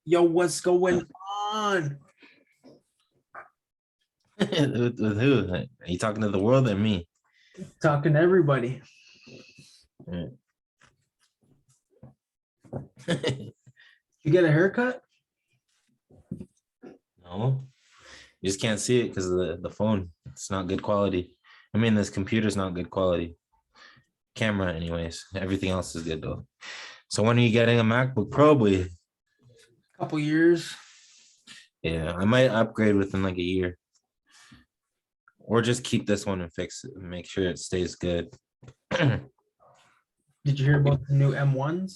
Yo, what's going on? With who? Are you talking to the world or me? Talking to everybody. You get a haircut? No, you just can't see it because of the phone. It's not good quality. I mean, this computer's not good quality. Camera, anyways. Everything else is good though. So when are you getting a MacBook Pro, boy? Couple years. Yeah, I might upgrade within like a year, or just keep this one and fix it and make sure it stays good. Did you hear about the new M1s?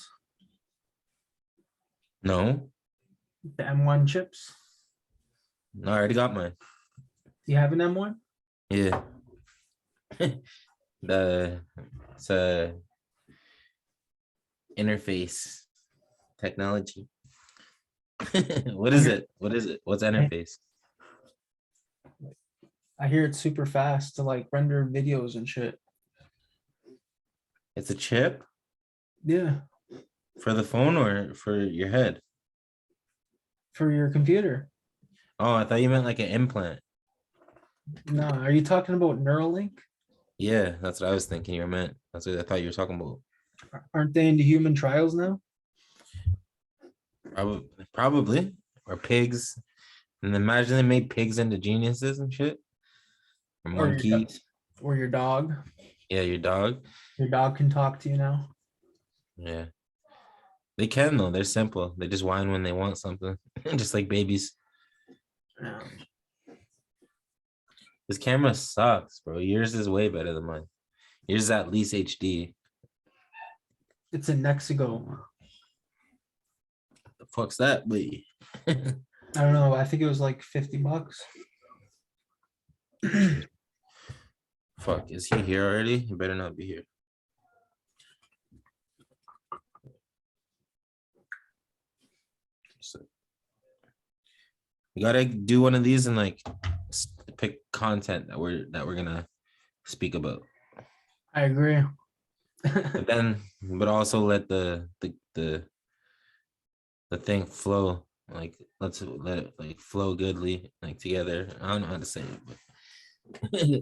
No, The M1 chips? no, I already got mine. Do you have an M1? Yeah, the it's a interface technology. What I is hear, it? What is it? What's I interface? I hear it's super fast to like render videos and shit. It's a chip Yeah, for the phone or for your head? for your computer. Oh, I thought you meant like an implant. No, are you talking about Neuralink? Yeah, that's what I was thinking you meant. That's what I thought you were talking about. Aren't they into human trials now? Probably. Or pigs. And imagine they made pigs into geniuses and shit. Or Or your monkeys. or your dog? Yeah, your dog. Your dog can talk to you now. Yeah. They can though. They're simple. They just whine when they want something. Just like babies. Yeah. This camera sucks, bro. Yours is way better than mine. Yours is at least HD. It's a Nexigo. The fuck's that, boy? I don't know. I think it was like $50. Fuck, is he here already? He better not be here. So, you gotta do one of these and like pick content that we're gonna speak about. I agree. But also let the thing flow. Like let's let it like flow goodly, like together. I don't know how to say it, but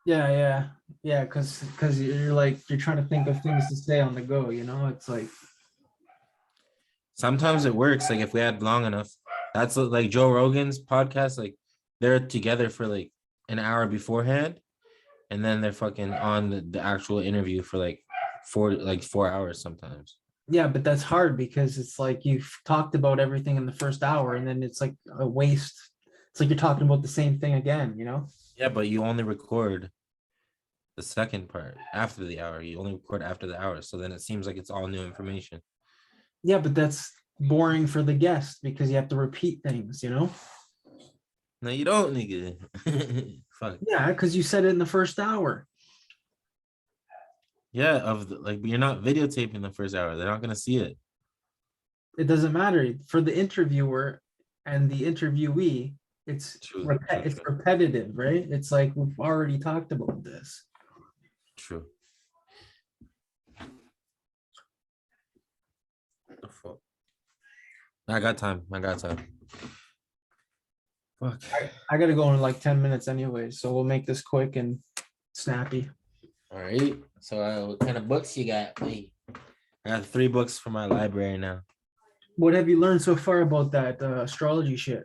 Yeah, because you're like you're trying to think of things to say on the go, you know? It's like sometimes it works. Like if we had long enough, that's like Joe Rogan's podcast. Like they're together for like an hour beforehand, and then they're fucking on the actual interview for like 4 hours sometimes. yeah, but that's hard because it's like you've talked about everything in the first hour and then it's like a waste. It's like you're talking about the same thing again, you know? Yeah, but you only record the second part after the hour. You only record after the hour, so then it seems like it's all new information. Yeah, but that's boring for the guest because you have to repeat things, you know? No, you don't, nigga. Fuck. Yeah, because you said it in the first hour. Yeah, like you're not videotaping the first hour. They're not gonna see it. It doesn't matter for the interviewer and the interviewee. True, true, It's true, repetitive, right? It's like we've already talked about this. true. The fuck. I got time. I got time. Fuck. I gotta go in like 10 minutes anyway, so we'll make this quick and snappy. All right. So, what kind of books you got? Wait. I got 3 books from my library now. What have you learned so far about that astrology shit?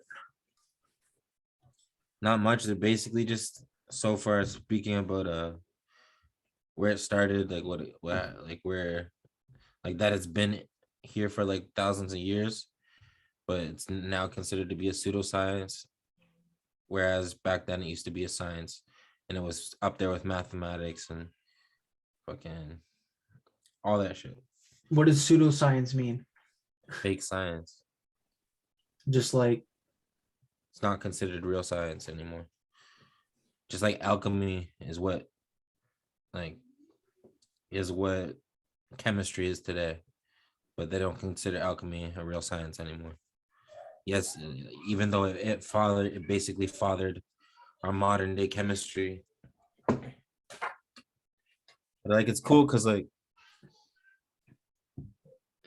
Not much. They're basically just so far speaking about where it started, like like where like that it's been here for like thousands of years, but it's now considered to be a pseudoscience, whereas back then it used to be a science, and it was up there with mathematics and fucking all that shit. What does pseudoscience mean? Fake science. Just like, It's not considered real science anymore. Just like alchemy like is what chemistry is today, but they don't consider alchemy a real science anymore. Yes, even though it basically fathered our modern day chemistry. But like it's cool because like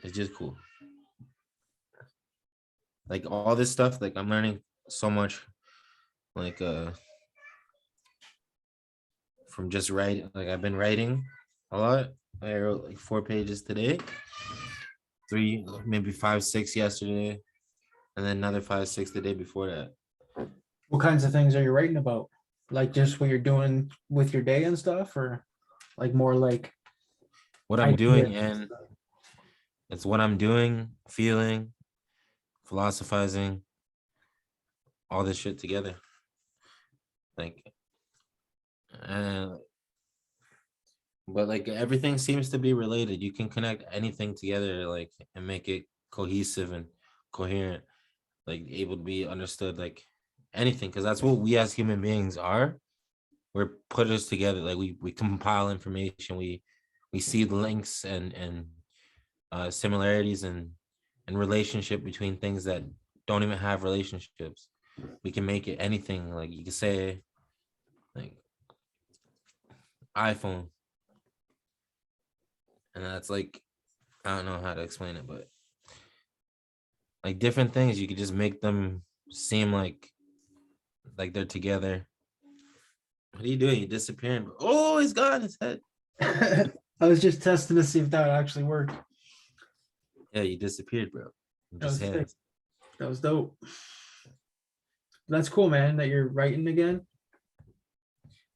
it's just cool. like all this stuff, like I'm learning so much, like from just writing. Like I've been writing a lot. I wrote like 4 pages today, three, maybe five, six yesterday, and then another five, six the day before that. What kinds of things are you writing about? Like just what you're doing with your day and stuff, or like more like What I'm ideas? doing, and it's what I'm doing, feeling, philosophizing, all this shit together. Like, uh, but like everything seems to be related. You can connect anything together, like, and make it cohesive and coherent, like able to be understood, like anything, because that's what we as human beings are. We're putters together. Like we compile information. We see the links and similarities and relationship between things that don't even have relationships. We can make it anything. Like you can say, like iPhone, and that's like, I don't know how to explain it, but like different things, you could just make them seem like they're together. What are you doing? You disappearing? Oh, he's gone. His head. I was just testing to see if that would actually work. Yeah, you disappeared, bro. That Just was sick. hands. That was dope. That's cool, man, that you're writing again.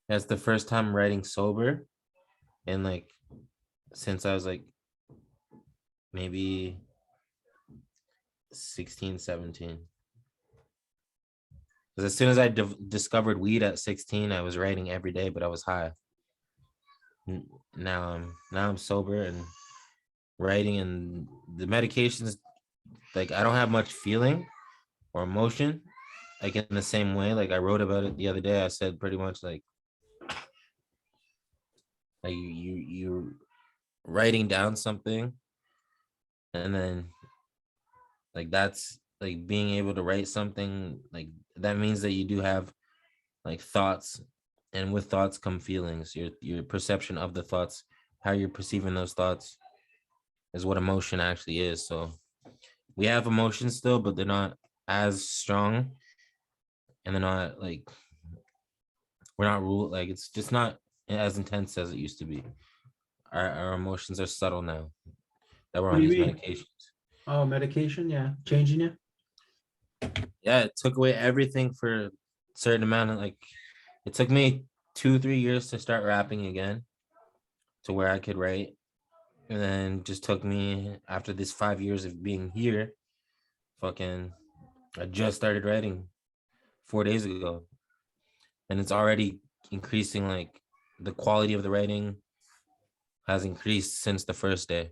That's the first time writing sober, and like since I was like maybe 16, 17. Because as soon as I discovered weed at 16, I was writing every day, but I was high. Now I'm sober and writing, and the medications, like I don't have much feeling or emotion, like in the same way. Like I wrote about it the other day. I said pretty much like you writing down something, and then like that's like being able to write something, like that means that you do have like thoughts, and with thoughts come feelings. Your perception of the thoughts, how you're perceiving those thoughts, is what emotion actually is. So we have emotions still, but they're not as strong, and they're not like, we're not ruled, like it's just not as intense as it used to be. Our emotions are subtle now that we're What on do you these mean? medications. Oh, medication, yeah, changing you. Yeah, it took away everything for a certain amount of, like, it took me 2 3 years to start rapping again, to where I could write. And then just took me, after this 5 years of being here, fucking, I just started writing 4 days ago. And it's already increasing, like the quality of the writing has increased since the first day.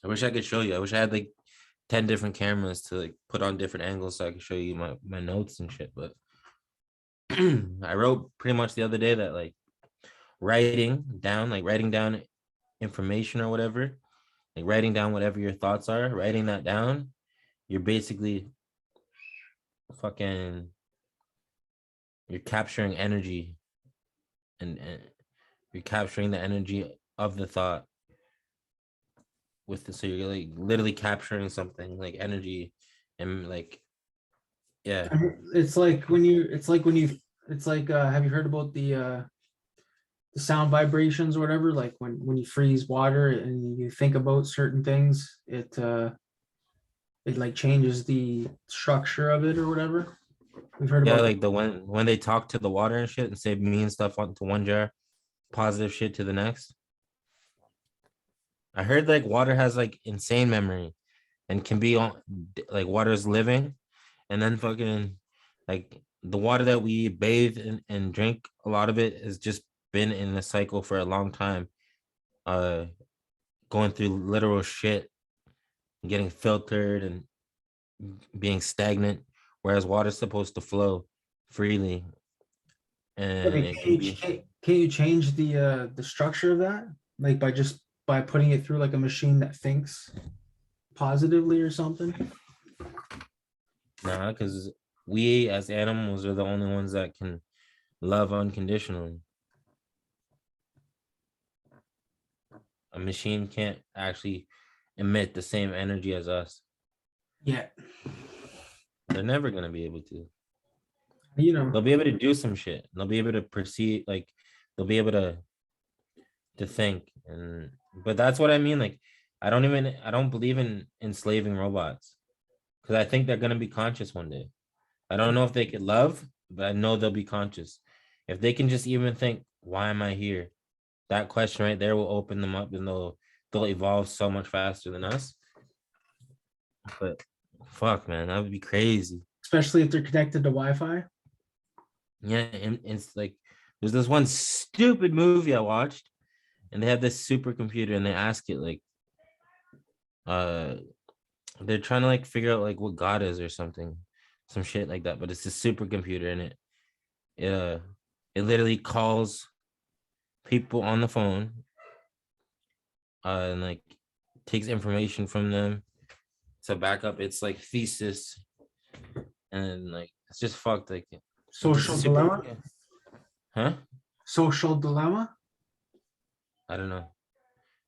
I wish I could show you. I wish I had like 10 different cameras to like put on different angles so I could show you my notes and shit. But I wrote pretty much the other day that like writing down information or whatever, like writing down whatever your thoughts are, writing that down, you're basically fucking, you're capturing energy, and you're capturing the energy of the thought with the, so you're like literally capturing something like energy, and like, yeah. It's like when you, it's like, have you heard about the sound vibrations or whatever? Like when you freeze water and you think about certain things, it like changes the structure of it or whatever. We've heard Yeah, about like the when they talk to the water and shit and say mean stuff onto one jar, positive shit to the next. I heard like water has like insane memory and can be on, like water is living, and then fucking like the water that we bathe and drink, a lot of it has just been in a cycle for a long time, uh going through literal shit, getting filtered and being stagnant, whereas water's supposed to flow freely, I and mean, it can be. can you change the structure of that? Like by just by putting it through like a machine that thinks positively or something? Nah, because we as animals are the only ones that can love unconditionally. A machine can't actually emit the same energy as us. Yeah, They're never gonna be able to. you know, They'll be able to do some shit. They'll be able to perceive, like they'll be able to think. And but that's what I mean. Like I don't believe in enslaving robots because I think they're gonna be conscious one day. I don't know if they could love, but I know they'll be conscious. If they can just even think, why am I here? That question right there will open them up and they'll evolve so much faster than us. But fuck, man, that would be crazy. especially if they're connected to Wi-Fi. Yeah, and it's like there's this one stupid movie I watched, and they have this supercomputer, and they ask it like, uh, they're trying to like figure out like what God is or something, some shit like that. But it's a supercomputer, and uh, it literally calls people on the phone, and like takes information from them to back up its like thesis, and like it's just fucked. Like, it's a Social super, dilemma. huh? Social dilemma. I don't know.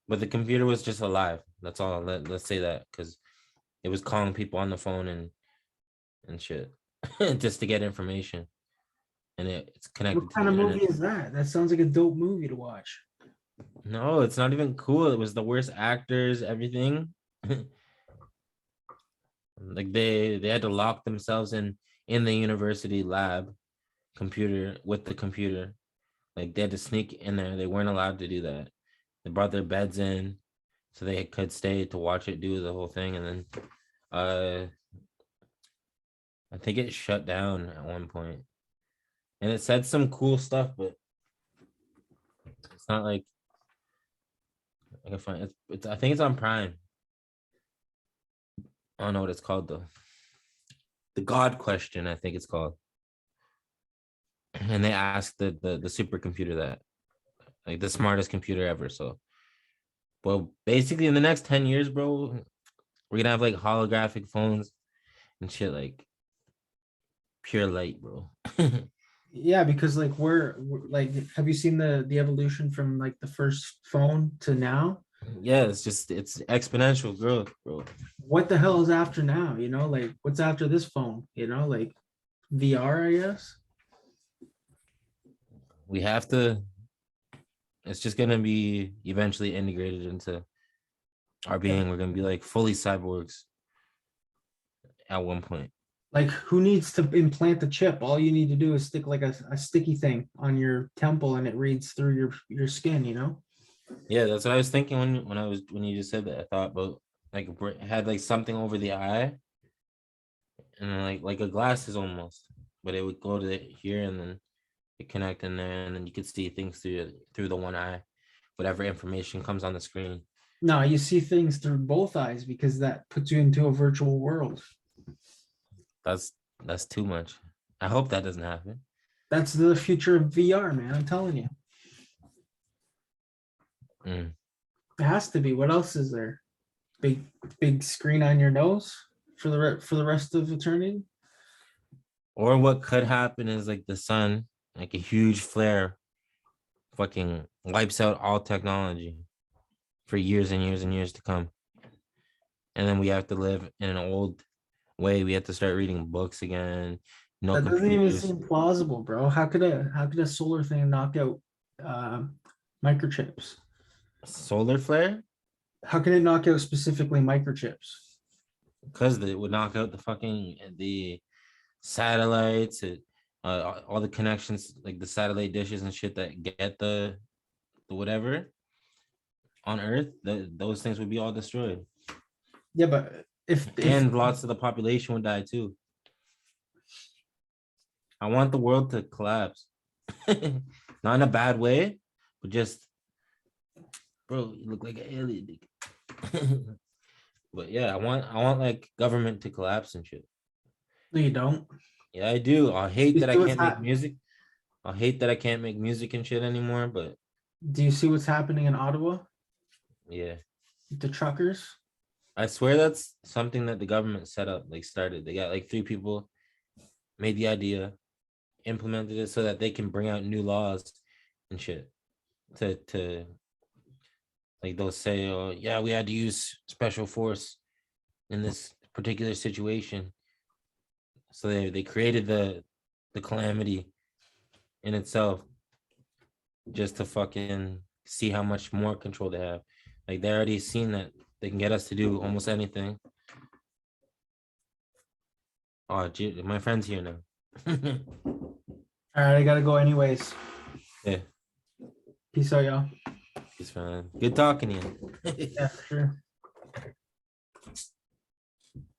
But the computer was just alive. That's all. Let's say that because it was calling people on the phone and shit just to get information. And it's What connected to kind the of internet. movie is that? That sounds like a dope movie to watch. No, it's not even cool. It was the worst actors, everything. Like they had to lock themselves in the university lab computer with the computer. Like they had to sneak in there. They weren't allowed to do that. They brought their beds in so they could stay to watch it do the whole thing. And then uh I think it shut down at one point. And it said some cool stuff, but it's not like I can find it's I think it's on Prime. I don't know what it's called though. The God Question, I think it's called. And they asked the supercomputer that, like the smartest computer ever. So, well, basically in the next 10 years, bro, we're gonna have like holographic phones and shit, like pure light, bro. Yeah, because like like, have you seen the evolution from like the first phone to now? Yeah, it's exponential growth, bro. What the hell is after now? You know, like what's after this phone? You know, like VR, I guess. We have to, it's just gonna be eventually integrated into our Yeah. being. We're gonna be like fully cyborgs at one point. Like who needs to implant the chip? All you need to do is stick like a sticky thing on your temple and it reads through your skin, you know? Yeah, that's what I was thinking when you just said that. I thought about like had like something over the eye and like a glasses almost, but it would go to here and then it connect in there, and then you could see things through the one eye, whatever information comes on the screen. No, you see things through both eyes because that puts you into a virtual world. That's that's too much. I hope that doesn't happen. That's the future of VR, man. I'm telling you. Mm. It has to be. What else is there? Big big screen on your nose for for the rest of eternity? Or what could happen is like the sun, like a huge flare, fucking wipes out all technology for years and years and years to come. And then we have to live in an old way. We have to start reading books again. No That doesn't even computers. seem plausible, bro. How could a solar thing knock out uh, microchips? Solar flare? How can it knock out specifically microchips? Because it would knock out the satellites, all the connections, like the satellite dishes and shit that get the whatever on Earth. Those things would be all destroyed, Yeah, but if and lots of the population would die too. I want the world to collapse, not in a bad way, but just, bro, you look like an alien. But yeah, I want like government to collapse and shit. no, you don't. Yeah, I do. I hate You that I see what's can't make music. I hate that I can't make music and shit anymore. But Do you see what's happening in Ottawa? yeah, The truckers. I swear that's something that the government set up, like started. They got like three people, made the idea, implemented it so that they can bring out new laws and shit to like they'll say, oh yeah, we had to use special force in this particular situation. So they created the calamity in itself just to fucking see how much more control they have. Like they already seen that they can get us to do almost anything. Oh, gee, my friend's here now. All right, I gotta go anyways. Yeah, Peace out, y'all. he's fine. Good talking to you. Yeah, for sure.